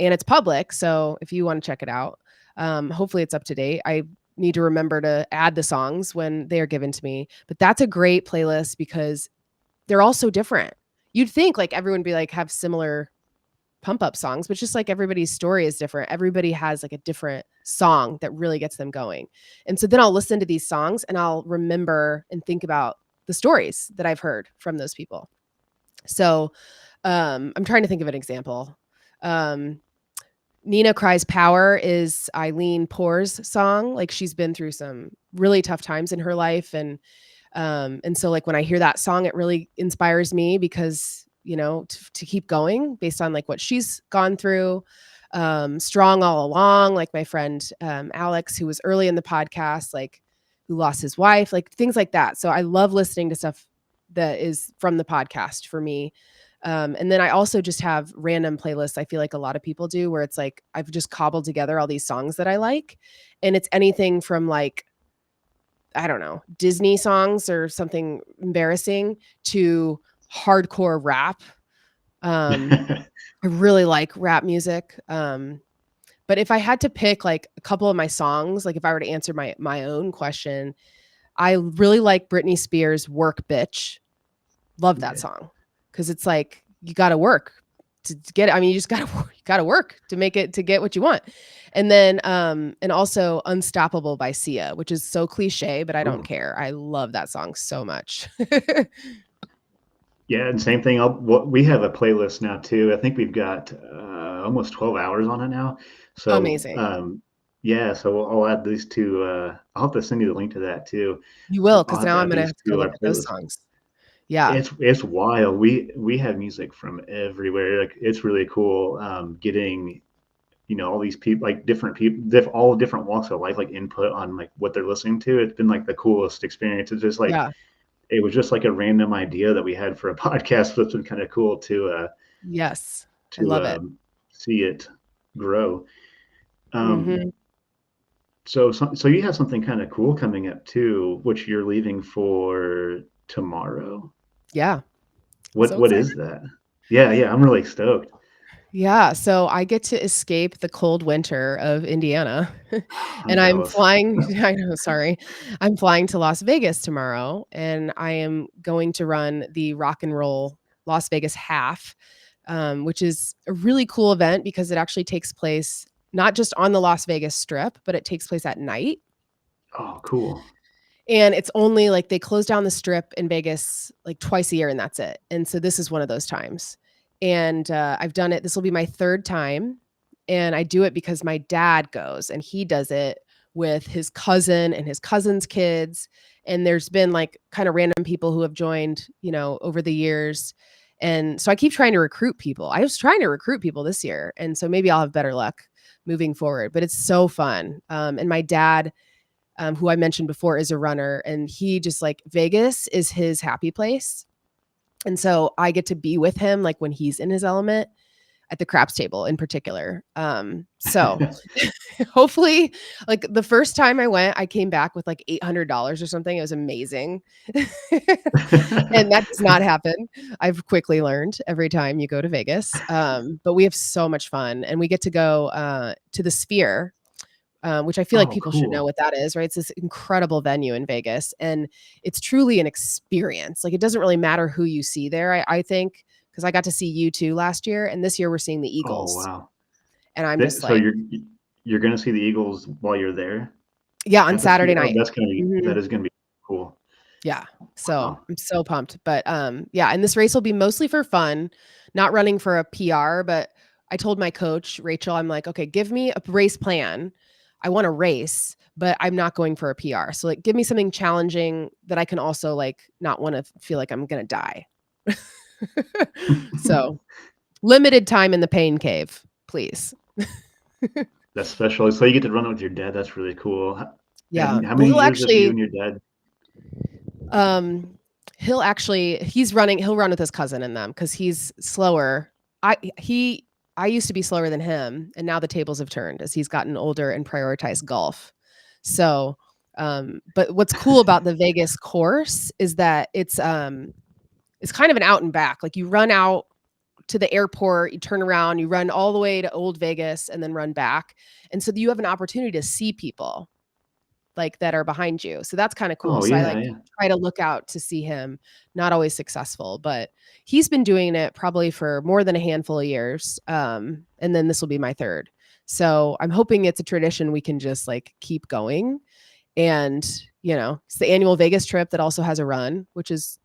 And it's public, so if you wanna check it out, hopefully it's up to date. I need to remember to add the songs when they are given to me, but that's a great playlist because they're all so different. You'd think, like, everyone would be, like, have similar pump up songs, but just like everybody's story is different. Everybody has, like, a different song that really gets them going, and so then I'll listen to these songs, and I'll remember and think about the stories that I've heard from those people. So, I'm trying to think of an example. Um Nina Cries Power is Eileen Poor's song. Like, she's been through some really tough times in her life, and so, like, when I hear that song, it really inspires me because, to keep going based on, like, what she's gone through. Strong All Along, like my friend, Alex, who was early in the podcast, like, who lost his wife, like, things like that. So I love listening to stuff that is from the podcast for me. And then I also just have random playlists. I feel like a lot of people do, where it's like I've just cobbled together all these songs that I like. And it's anything from, like, I don't know, Disney songs or something embarrassing to hardcore rap. I really like rap music. But if I had to pick like a couple of my songs, like if I were to answer my own question, I really like Britney Spears' "Work Bitch." Love that Okay. song because it's like you got to work to get it. I mean, you just got to you got to work to make it to get what you want. And then and also "Unstoppable" by Sia, which is so cliche, but I don't Ooh. care. I love that song so much. Yeah, and same thing. We have a playlist now too. I think we've got almost 12 hours on it now. So Amazing. yeah, so I'll add these two. I'll have to send you the link to that too. You will, I'll because have now to I'm add gonna these have to go to look our at those playlist. songs. Yeah. It's wild. We have music from everywhere. Like it's really cool getting all these people, like different people, all different walks of life, like input on like what they're listening to. It's been like the coolest experience. It's just like Yeah. it was just like a random idea that we had for a podcast. So it's been kind of cool Yes. I to love it. see it grow. Um, Mhm. so you have something kind of cool coming up too, which you're leaving for tomorrow. Yeah. What So what excited. is that? Yeah, I'm really stoked. Yeah, so I get to escape the cold winter of Indiana, I'm and I'm jealous. flying I know, sorry. I'm flying to Las Vegas tomorrow, and I am going to run the Rock and Roll Las Vegas Half, which is a really cool event because it actually takes place not just on the Las Vegas Strip, but it takes place at night. Oh, cool. And it's only like they close down the strip in Vegas like twice a year and that's it. And so this is one of those times. And I've done it. This will be my third time. And I do it because my dad goes and he does it with his cousin and his cousin's kids. And there's been like kind of random people who have joined, over the years. And so I keep trying to recruit people. I was trying to recruit people this year. And so maybe I'll have better luck moving forward. But it's so fun. And my dad, who I mentioned before, is a runner, and he just like Vegas is his happy place. And so I get to be with him like when he's in his element at the craps table in particular. So hopefully, like the first time I went, I came back with like $800 or something. It was amazing. And that does not happen. I've quickly learned every time you go to Vegas. But we have so much fun and we get to go to the Sphere, which I feel like Oh, people should know cool. what that is, right? It's this incredible venue in Vegas, and it's truly an experience. Like, it doesn't really matter who you see there, I think, because I got to see U2 last year, and this year we're seeing the Oh, Eagles, wow. and I'm just So like, you're gonna see the Eagles while you're there yeah, on at the Sphere. Saturday Oh, night. that Mhm. is gonna be cool. Yeah. So Wow. I'm so pumped. But yeah, and this race will be mostly for fun, not running for a PR. But I told my coach, Rachel, I'm like, okay, give me a race plan. I want to race, but I'm not going for a PR. So like give me something challenging that I can also like not want to feel like I'm gonna die. So limited time in the pain cave, please. That's special. So you get to run it with your dad. That's really cool. Yeah. And how Well, many years have you and your dad? um he'll run with his cousin in them because he's slower. I he I used to be slower than him, and now the tables have turned as he's gotten older and prioritized golf. So but what's cool about the Vegas course is that it's kind of an out and back. Like you run out to the airport, you turn around, you run all the way to Old Vegas and then run back. And so you have an opportunity to see people like that are behind you. So that's kind of cool. Oh So I yeah, like yeah. try to look out to see him. Not always successful, but he's been doing it probably for more than a handful of years. And then this will be my third. So I'm hoping it's a tradition we can just like keep going. And, it's the annual Vegas trip that also has a run, which is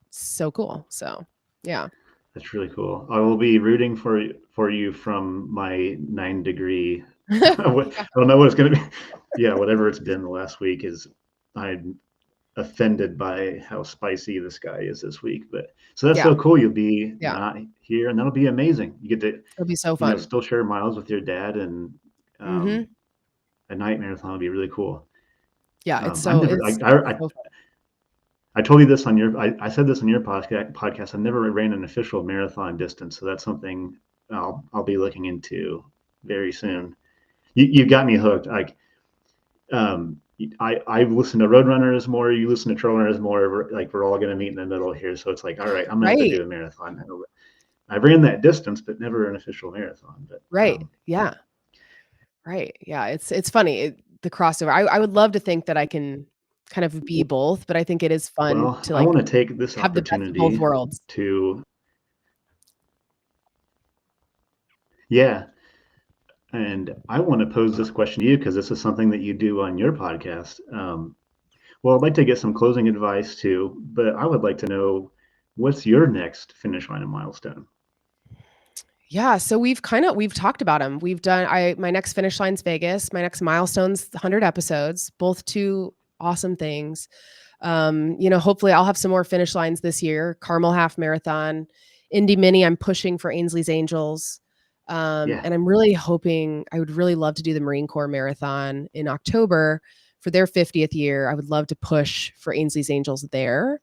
so cool. So yeah. That's really cool. I will be rooting for you from my 9 degree. I don't know what it's going to be. Yeah, whatever it's been the last week is. I'm offended by how spicy the sky is this week. But so that's Yeah. so cool. You'll be Yeah. not here, and that'll be amazing. You get to It'll be so fun. still share miles with your dad, and Hmm. a night marathon would be really cool. Yeah. I've never. It's so fun. I told you this on your. I said this on your podcast. I never ran an official marathon distance, so that's something I'll be looking into very soon. You got me hooked. Like I've listened to Roadrunners more. You listen to Trail Runners more. Like we're all going to meet in the middle here. So it's like, all right, I'm going to have to Right. do a marathon. I ran that distance, but never an official marathon. But Right. Yeah. Right. Yeah. It's funny. The crossover. I would love to think that I can kind of be both, but I think it is fun well, to I like want to take this have the best of both opportunity worlds. to, yeah, and I want to pose this question to you because this is something that you do on your podcast. Well, I'd like to get some closing advice too, but I would like to know what's your next finish line and milestone. Yeah, so we've talked about them. We've done I my next finish line's Vegas, my next milestone's 100 episodes, both two awesome things. Hopefully I'll have some more finish lines this year. Carmel Half Marathon, Indy Mini, I'm pushing for Ainsley's Angels. Yeah, And I'm really hoping I would really love to do the Marine Corps Marathon in October for their 50th year. I would love to push for Ainsley's Angels there,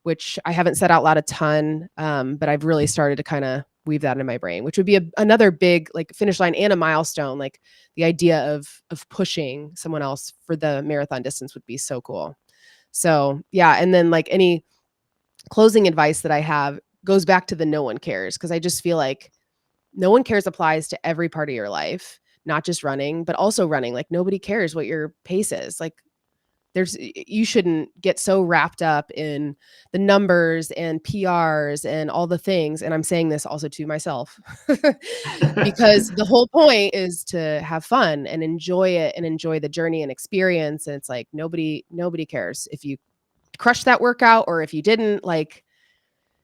which I haven't said out loud a ton, but I've really started to kind of weave that in my brain, which would be another big like finish line and a milestone. Like the idea of pushing someone else for the marathon distance would be so cool. So yeah, and then like any closing advice that I have goes back to the no one cares because I just feel like no one cares applies to every part of your life, not just running, but also running. Like nobody cares what your pace is. Like you shouldn't get so wrapped up in the numbers and PRs and all the things. And I'm saying this also to myself because the whole point is to have fun and enjoy it and enjoy the journey and experience. And it's like nobody cares if you crush that workout or if you didn't. Like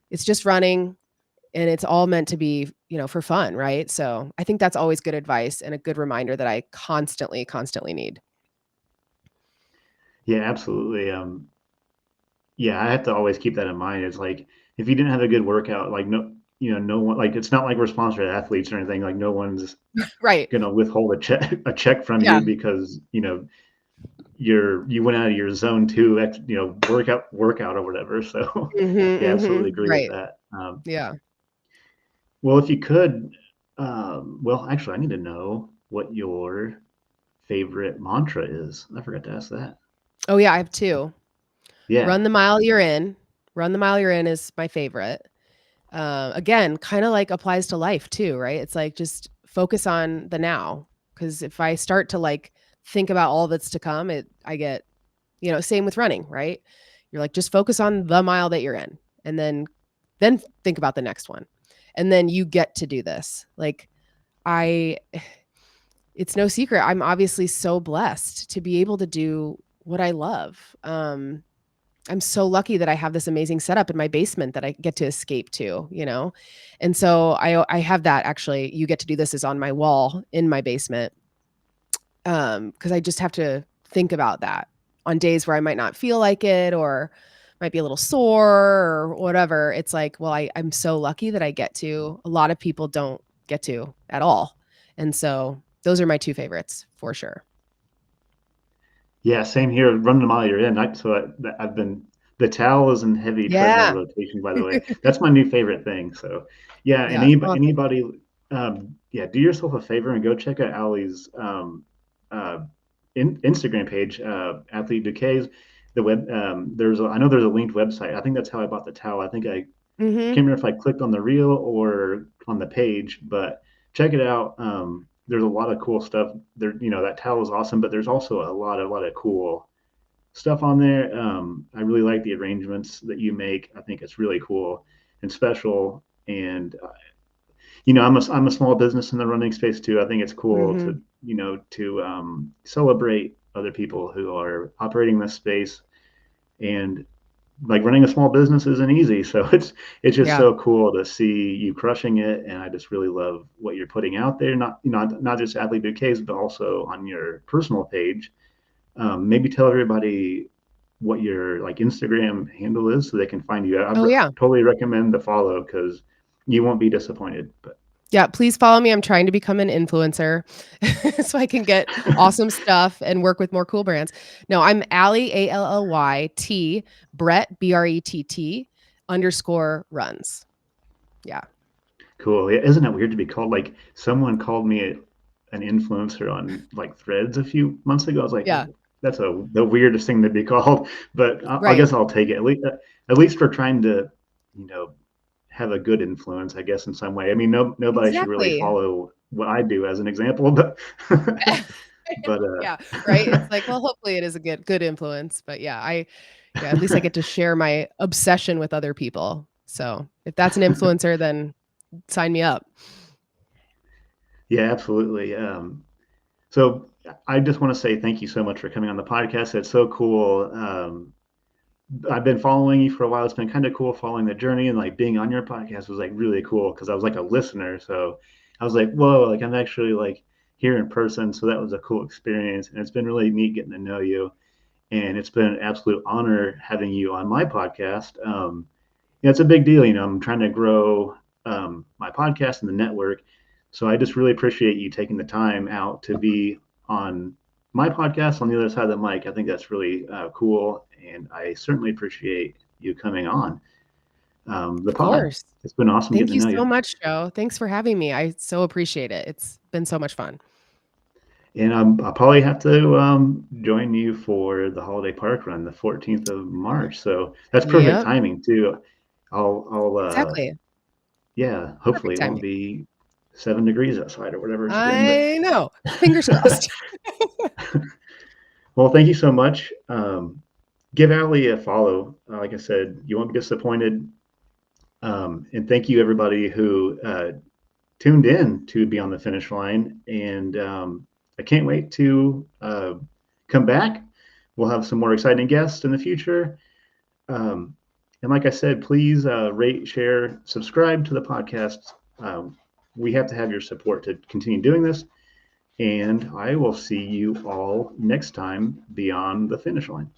it's just running and it's all meant to be, for fun, right? So I think that's always good advice and a good reminder that I constantly need. yeah, absolutely. Yeah, I have to always keep that in mind. It's like if you didn't have a good workout, like no one, like it's not like we're sponsored athletes or anything. Like no one's Right. gonna withhold a check from Yeah. you because you went out of your zone two, workout or whatever. So yeah, absolutely agree with Right. that. Yeah. Well, if you could, well, actually, I need to know what your favorite mantra is. I forgot to ask that. Oh yeah, I have two. Yeah, Run the mile you're in. Run the mile you're in is my favorite. Again, kind of like applies to life too, right? It's like just focus on the now. Because if I start to like think about all that's to come, I get, same with running, right? You're like just focus on the mile that you're in, and then think about the next one, and then you get to do this. Like I, it's no secret. I'm obviously so blessed to be able to do what I love. I'm so lucky that I have this amazing setup in my basement that I get to escape to, you know? And so I have that actually. You get to do this is on my wall in my basement. Because I just have to think about that on days where I might not feel like it or might be a little sore or whatever. It's like, well, I'm so lucky that I get to. A lot of people don't get to at all. And so those are my two favorites for sure. Yeah, same here. Running a mile, you're in. I've been the towel is in heavy treadmill Yeah. rotation. By the way, that's my new favorite thing. So, yeah, and Yeah. Oh, thank you. anybody, yeah, do yourself a favor and go check out Ally's uh, Instagram page, Athlete Bouquets. I know there's a linked website. I think that's how I bought the towel. I Mhm. can't remember if I clicked on the reel or on the page, but check it out. There's a lot of cool stuff there. That towel is awesome, but there's also a lot of cool stuff on there. I really like the arrangements that you make. I think it's really cool and special. And I'm a small business in the running space too. I think it's cool Mhm. to celebrate other people who are operating this space. And like running a small business isn't easy, so it's just Yeah. so cool to see you crushing it. And I just really love what you're putting out there, not just Athlete Bouquets, but also on your personal page. Maybe tell everybody what your like Instagram handle is so they can find you. Oh, yeah. Totally recommend the follow because you won't be disappointed. But Yeah, please follow me. I'm trying to become an influencer so I can get awesome stuff and work with more cool brands. No, I'm Ally, ALLYT, Brett, BRETT _ runs. Yeah. cool. Yeah, isn't it weird to be called like someone called me an influencer on like Threads a few months ago? I was like, Yeah. that's the weirdest thing to be called, but I Right. guess I'll take it. At least we're trying to, you know, have a good influence, I guess, in some way. I mean, nobody should really Exactly. follow what I do as an example, but but Yeah, right? It's like, well, hopefully it is a good influence, but yeah, at least I get to share my obsession with other people. So, if that's an influencer, then sign me up. yeah, absolutely. So I just want to say thank you so much for coming on the podcast. It's so cool. I've been following you for a while. It's been kind of cool following the journey, and like being on your podcast was like really cool because I was like a listener. So I was like, whoa, like I'm actually like here in person. So that was a cool experience. And it's been really neat getting to know you. And it's been an absolute honor having you on my podcast. Yeah, it's a big deal. I'm trying to grow my podcast and the network. So I just really appreciate you taking the time out to be on my podcast on the other side of the mic. I think that's really cool. And I certainly appreciate you coming on the Of pod. course. It's been awesome Thank getting to you know so you. much, Joe. Thanks for having me. I so appreciate it. It's been so much fun. And I'll probably have to join you for the holiday park run, the 14th of March. So that's perfect Yep, timing too. I'll exactly. yeah, hopefully Perfect it won't timing. be 7 degrees outside or whatever it's been. I know. Fingers crossed. Well, thank you so much. Give Allie a follow. Like I said, you won't be disappointed. And thank you everybody who tuned in to be on the finish line. And I can't wait to come back. We'll have some more exciting guests in the future. Um, and like I said, please rate, share, subscribe to the podcast. We have to have your support to continue doing this. And I will see you all next time beyond the finish line.